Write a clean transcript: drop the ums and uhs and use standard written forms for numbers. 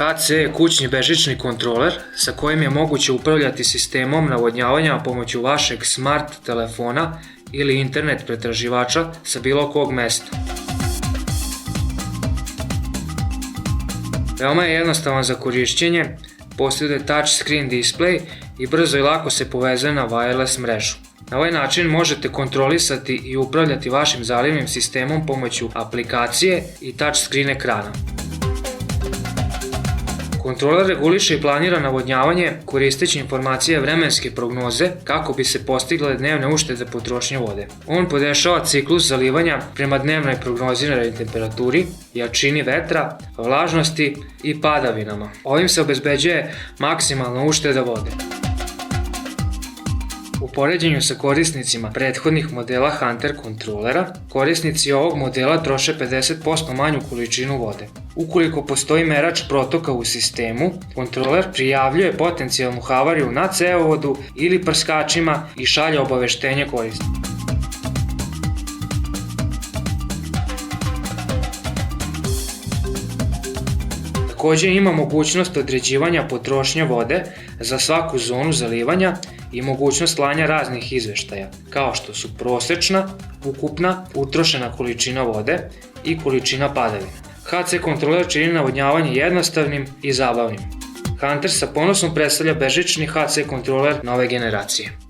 HC je kućni bežični kontroler sa kojim je moguće upravljati sistemom navodnjavanja pomoću vašeg smart telefona ili internet pretraživača sa bilo kog mesta. Veoma je jednostavan za korišćenje, posjeduje touchscreen display i brzo i lako se povezuje na wireless mrežu. Na ovaj način možete kontrolisati i upravljati vašim zalivnim sistemom pomoću aplikacije i touchscreen ekrana. Kontroler reguliše i planira navodnjavanje koristeći informacije vremenske prognoze kako bi se postigle dnevne uštede potrošnje vode. On podešava ciklus zalivanja prema dnevnoj prognoziranoj temperaturi, jačini vetra, vlažnosti i padavinama. Ovim se obezbeđuje maksimalna ušteda vode. U poređenju sa korisnicima prethodnih modela Hunter kontrolera, korisnici ovog modela troše 50% manju količinu vode. Ukoliko postoji merač protoka u sistemu, kontroler prijavljuje potencijalnu havariju na cevovodu ili prskačima i šalje obaveštenje korisniku. Također ima mogućnost određivanja potrošnje vode za svaku zonu zalivanja i mogućnost slanja raznih izveštaja, kao što su prosečna, ukupna, utrošena količina vode i količina padavina. HC kontroler čini navodnjavanje jednostavnim i zabavnim. Hunter sa ponosom predstavlja bežični HC kontroler nove generacije.